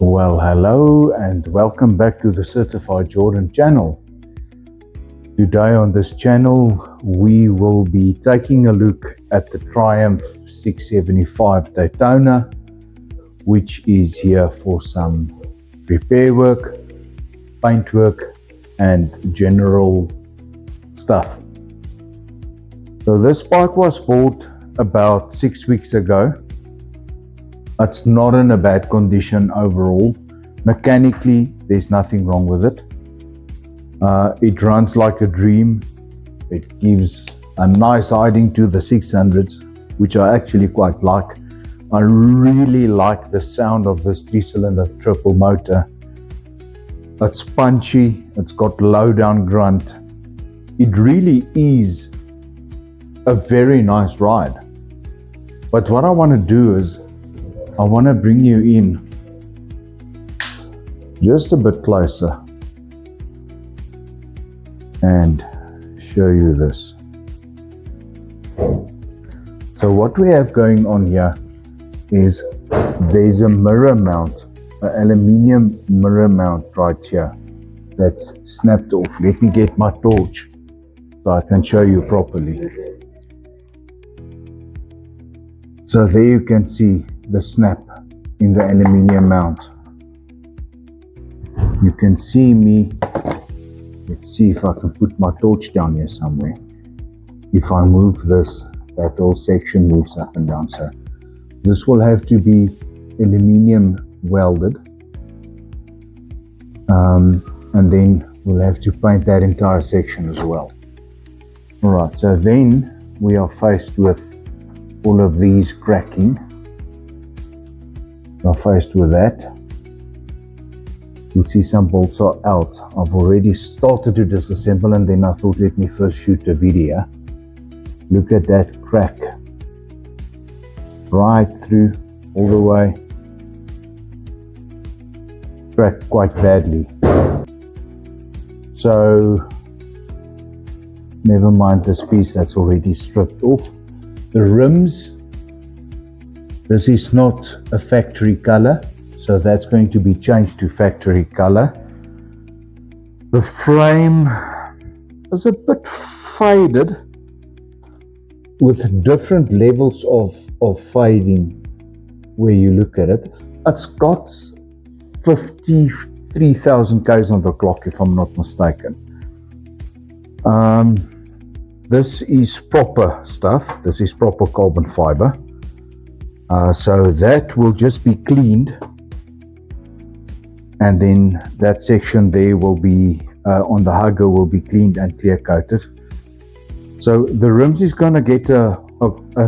Well, hello and welcome back to the Certified Jordan channel. Today on this channel we will be taking a look at the Triumph 675 Daytona, which is here for some repair work, paint work and general stuff. So this bike was bought about 6 weeks ago. It's not in a bad condition overall. Mechanically, there's nothing wrong with it. It runs like a dream. It gives a nice hiding to the 600s, which I actually quite like. I really like the sound of this 3-cylinder triple motor. It's punchy, it's got low down grunt. It really is a very nice ride. But what I want to do is I want to bring you in just a bit closer and show you this. So what we have going on here is there's a mirror mount, an aluminium mirror mount right here that's snapped off. Let me get my torch so I can show you properly. So there you can see the snap in the aluminium mount. You can see me. Let's see if I can put my torch down here somewhere. If I move this, that whole section moves up and down. So this will have to be aluminium welded, and then we'll have to paint that entire section as well. Alright, so then we are faced with all of these cracking. We're faced with that. You'll see some bolts are out. I've already started to disassemble, and then I thought, let me first shoot a video. Look at that crack. Right through, all the way. Cracked quite badly. So, never mind this piece that's already stripped off. The rims, this is not a factory color, so that's going to be changed to factory color. The frame is a bit faded with different levels of fading where you look at it. It's got 53,000 k's on the clock, if I'm not mistaken. This is proper stuff. This is proper carbon fiber. So that will just be cleaned, and then that section there will be on the hugger will be cleaned and clear coated. So the rims is going to get a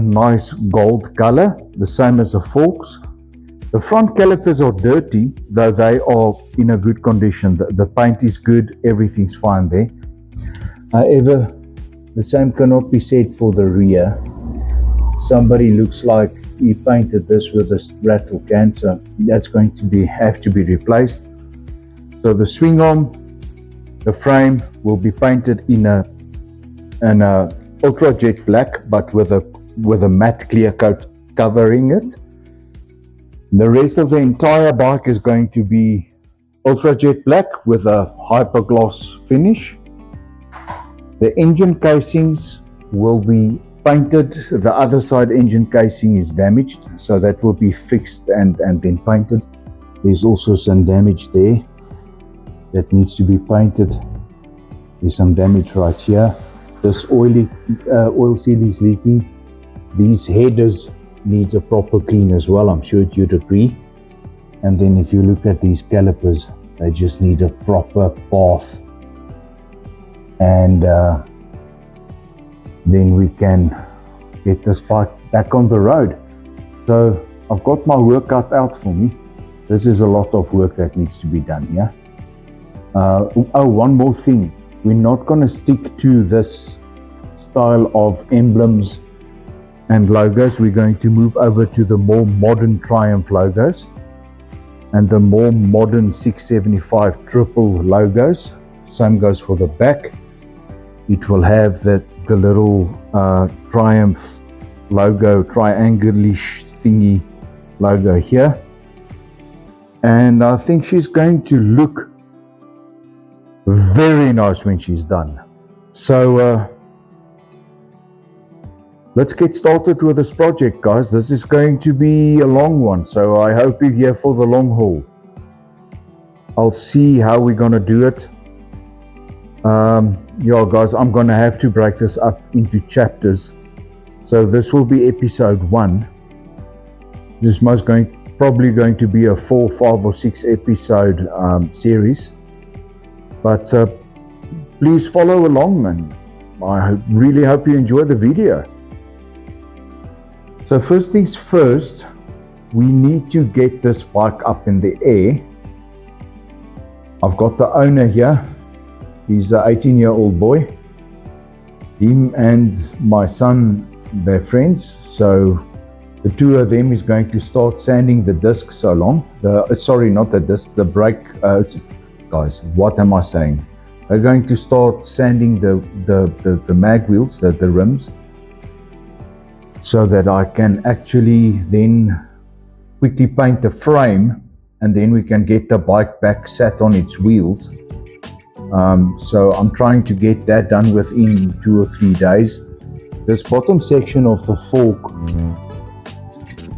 nice gold color, the same as the forks. The front calipers are dirty, though they are in a good condition. The paint is good, everything's fine there. However, the same cannot be said for the rear. Somebody looks like he painted this with a rattle can, so that's going to have to be replaced. So the swing arm, the frame will be painted in a ultra jet black, but with a matte clear coat covering it. The rest of the entire bike is going to be ultra jet black with a hypergloss finish. The engine casings will be painted. The other side engine casing is damaged, so that will be fixed and then painted. There's also some damage there that needs to be painted. There's some damage right here. This oil seal is leaking. These headers needs a proper clean as well, I'm sure you'd agree. And then if you look at these calipers, they just need a proper bath. And then we can get this bike back on the road. So I've got my work cut out for me. This is a lot of work that needs to be done here. One more thing. We're not going to stick to this style of emblems and logos. We're going to move over to the more modern Triumph logos and the more modern 675 triple logos. Same goes for the back. It will have the little Triumph logo, triangulish thingy logo here. And I think she's going to look very nice when she's done. So let's get started with this project, guys. This is going to be a long one, so I hope you're here for the long haul. I'll see how we're gonna do it. Yeah, guys, I'm gonna have to break this up into chapters. So this will be episode 1. This is probably going to be a 4, 5 or 6 episode series. But please follow along, and I really hope you enjoy the video. So first things first, we need to get this bike up in the air. I've got the owner here. He's an 18-year-old boy. Him and my son, they're friends. So the two of them is going to start sanding the discs along. Sorry, not the discs, the brake. Guys, what am I saying? They're going to start sanding the mag wheels, the rims, so that I can actually then quickly paint the frame, and then we can get the bike back sat on its wheels. So I'm trying to get that done within 2 or 3 days. This bottom section of the fork,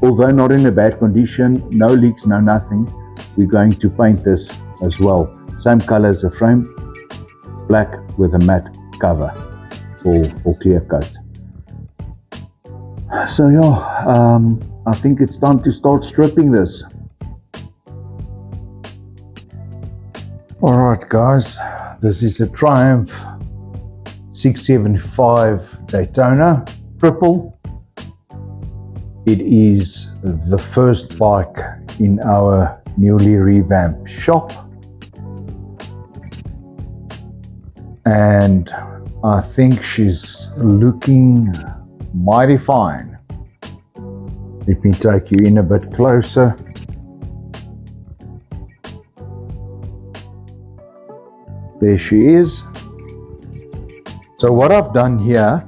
although not in a bad condition, no leaks, no nothing, we're going to paint this as well. Same color as the frame, black with a matte cover or clear coat. So yeah, I think it's time to start stripping this. Alright guys, this is a Triumph 675 Daytona triple. It is the first bike in our newly revamped shop, and I think she's looking mighty fine. Let me take you in a bit closer. There she is. So what I've done here,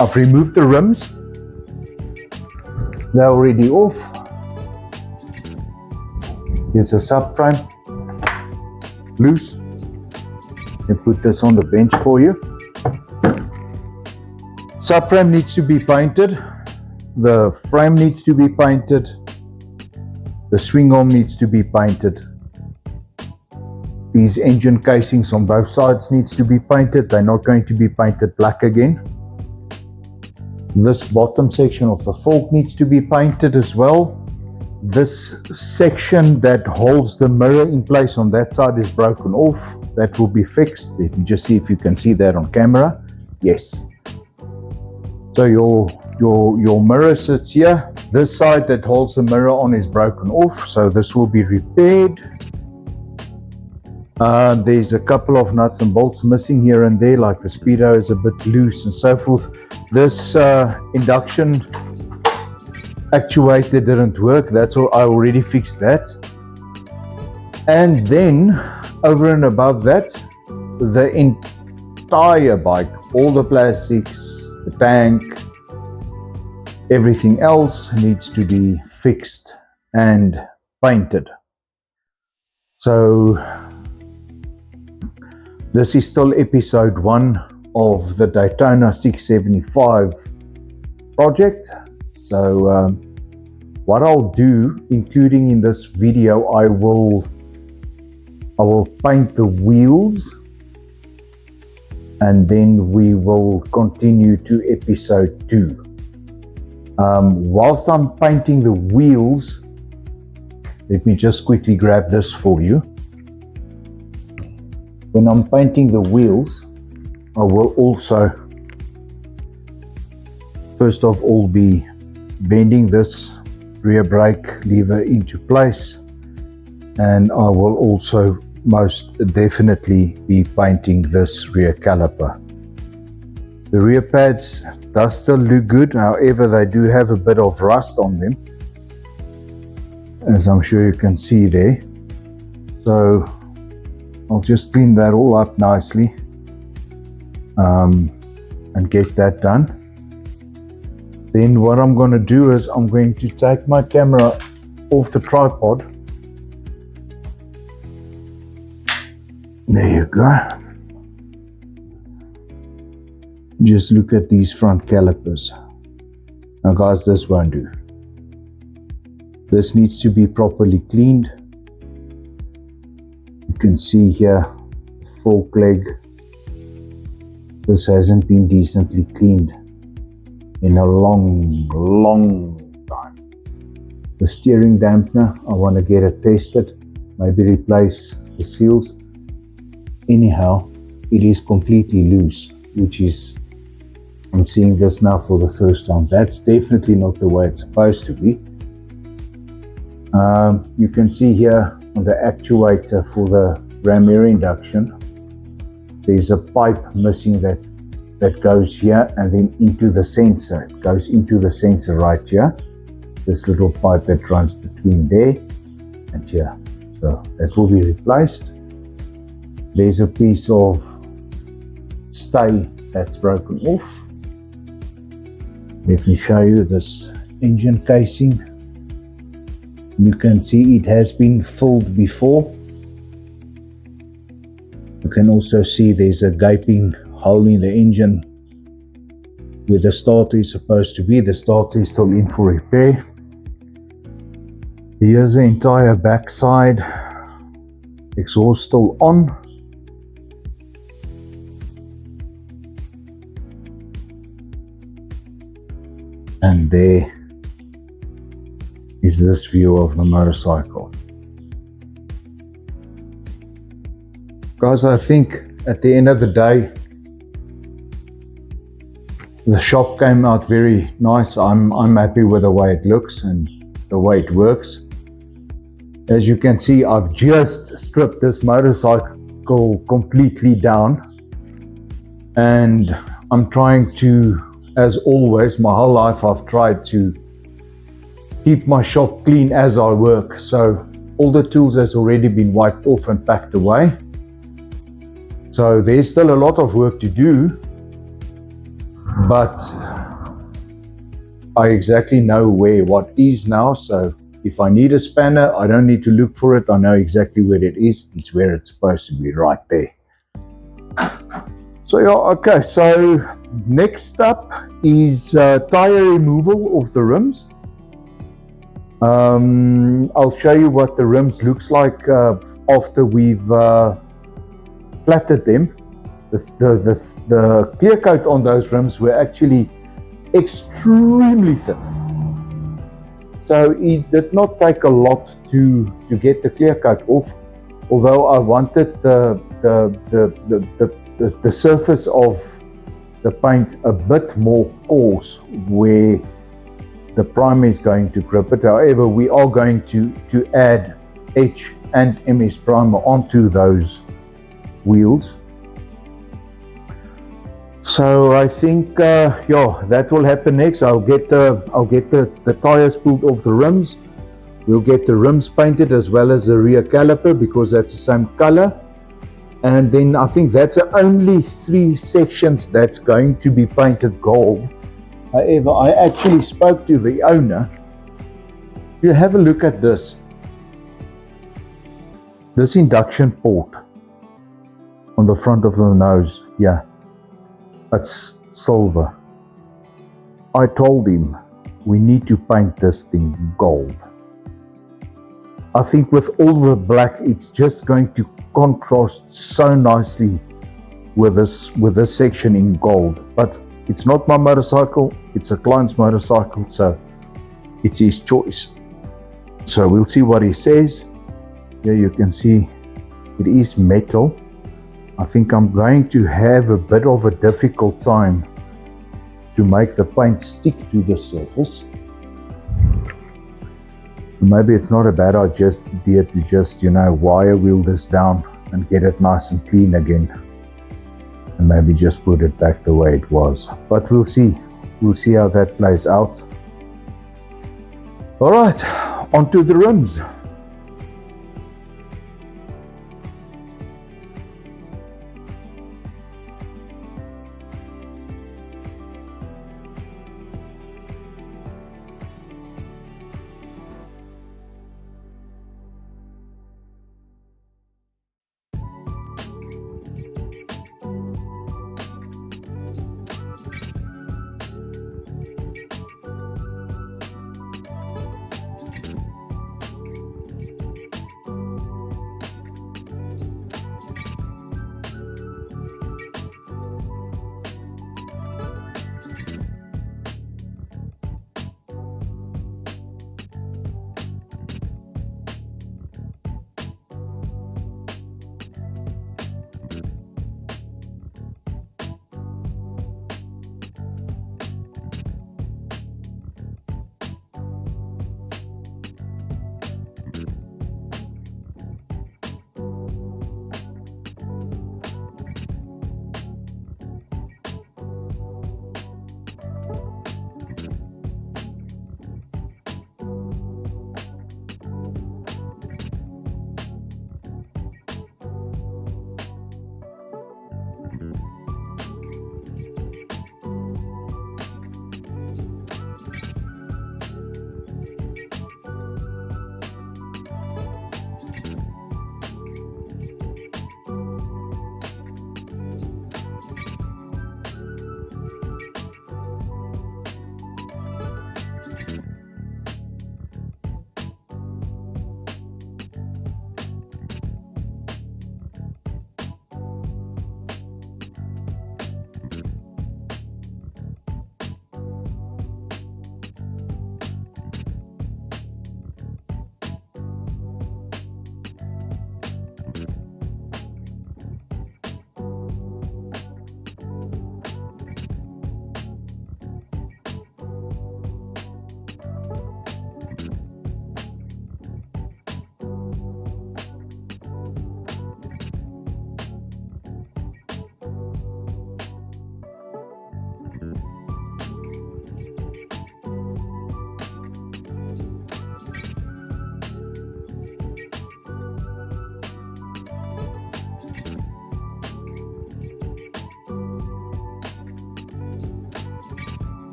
I've removed the rims. They're already off. Here's a subframe, loose. And put this on the bench for you. Subframe needs to be painted. The frame needs to be painted. The swing arm needs to be painted. These engine casings on both sides needs to be painted. They're not going to be painted black again. This bottom section of the fork needs to be painted as well. This section that holds the mirror in place on that side is broken off. That will be fixed. Let me just see if you can see that on camera. Yes. So your mirror sits here. This side that holds the mirror on is broken off, so this will be repaired. There's a couple of nuts and bolts missing here and there, like the speedo is a bit loose and so forth. This induction actuator didn't work. That's all. I already fixed that. And then over and above that, the entire bike, all the plastics, the tank, everything else needs to be fixed and painted. So this is still episode 1 of the Daytona 675 project. So what I'll do, including in this video, I will paint the wheels, and then we will continue to episode 2. Whilst I'm painting the wheels, let me just quickly grab this for you. When I'm painting the wheels, I will also first of all be bending this rear brake lever into place, and I will also most definitely be painting this rear caliper. The rear pads does still look good, however they do have a bit of rust on them, as I'm sure you can see there. So I'll just clean that all up nicely and get that done. Then what I'm going to do is I'm going to take my camera off the tripod There you go. Just look at these front calipers. Now guys, this won't do. This needs to be properly cleaned. You can see here, the fork leg. This hasn't been decently cleaned in a long time. The steering dampener, I want to get it tested, maybe replace the seals. Anyhow, it is completely loose, which is, I'm seeing this now for the first time. That's definitely not the way it's supposed to be. You can see here on the actuator for the ram air induction, there's a pipe missing that goes here and then into the sensor. It goes into the sensor right here. This little pipe that runs between there and here. So that will be replaced. There's a piece of stay that's broken off. Let me show you this engine casing. You can see it has been filled before. You can also see there's a gaping hole in the engine where the starter is supposed to be. The starter is still in for repair. Here's the entire backside. Exhaust still on. And there is this view of the motorcycle. Guys, I think at the end of the day, the shop came out very nice. I'm happy with the way it looks and the way it works. As you can see, I've just stripped this motorcycle completely down, and I'm trying to, as always, my whole life I've tried to keep my shop clean as I work. So all the tools has already been wiped off and packed away. So there's still a lot of work to do, but I exactly know where what is now. So if I need a spanner, I don't need to look for it. I know exactly where it is. It's where it's supposed to be, right there. So yeah, okay, so next up is tire removal of the rims. I'll show you what the rims looks like after we've flatted them. The clear coat on those rims were actually extremely thin. So it did not take a lot to get the clear coat off, although I wanted the surface of the paint a bit more coarse where the primer is going to grip it. However, we are going to add H and MS primer onto those wheels. So I think yeah, that will happen next. I'll get the tires pulled off the rims. We'll get the rims painted as well as the rear caliper because that's the same color. And then I think that's the only 3 sections that's going to be painted gold. However, I actually spoke to the owner. You have a look at this. This induction port on the front of the nose, yeah, it's silver. I told him we need to paint this thing gold. I think with all the black, it's just going to contrast so nicely with this section in gold. But it's not my motorcycle, it's a client's motorcycle, so it's his choice. So we'll see what he says. Here you can see it is metal. I think I'm going to have a bit of a difficult time to make the paint stick to the surface. Maybe it's not a bad idea to just, you know, wire wheel this down and get it nice and clean again. And maybe just put it back the way it was. But we'll see. We'll see how that plays out. All right, onto the rims.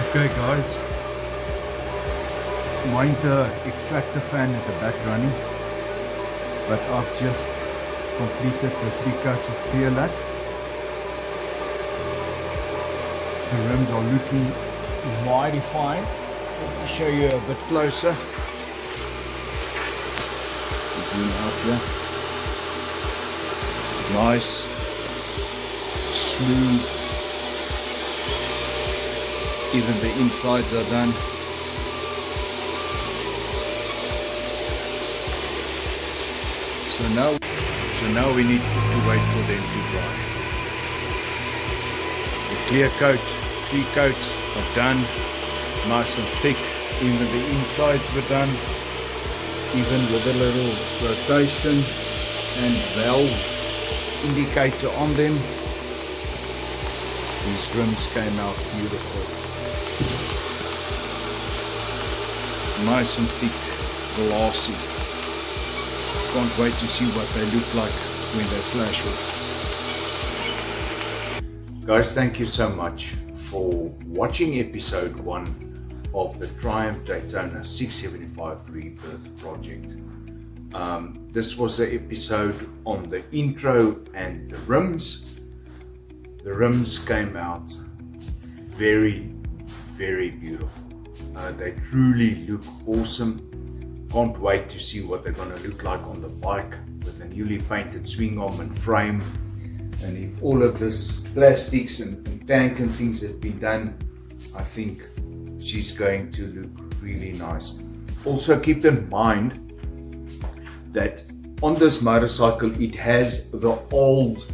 Okay guys, mind the extractor fan at the back running, but I've just completed the 3 coats of clear lac. The rims are looking mighty fine. Let me show you a bit closer. Zoom out here. Nice, smooth. Even the insides are done. So now we need to wait for them to dry. The clear coat, 3 coats are done, nice and thick. Even the insides were done, even with a little rotation and valve indicator on them. These rims came out beautiful. Nice and thick, glossy. Can't wait to see what they look like when they flash off. Guys, thank you so much for watching episode 1 of the Triumph Daytona 675 Rebirth project. This was the episode on the intro and the rims. The rims came out very, very beautiful. They truly look awesome. Can't wait to see what they're going to look like on the bike with a newly painted swing arm and frame. And if all of this plastics and tank and things have been done, I think she's going to look really nice. Also keep in mind that on this motorcycle it has the old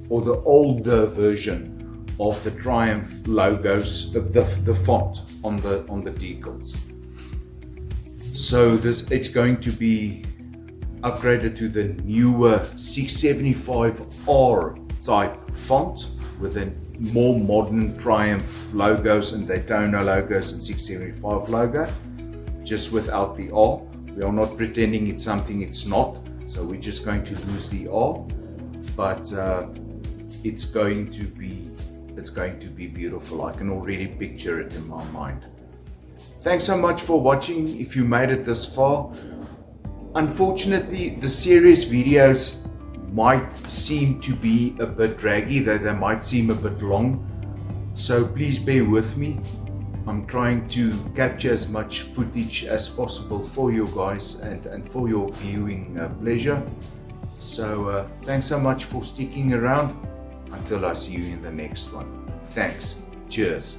or the older version of the Triumph logos, the font on the decals. So it's going to be upgraded to the newer 675R type font with a more modern Triumph logos and Daytona logos and 675 logo, just without the R. We are not pretending it's something it's not, so we're just going to lose the R, but it's going to be beautiful. I can already picture it in my mind. Thanks so much for watching. If you made it this far, unfortunately the series videos might seem to be a bit draggy, they might seem a bit long, so please bear with me. I'm trying to capture as much footage as possible for you guys and for your viewing pleasure. So thanks so much for sticking around. Until I see you in the next one. Thanks. Cheers.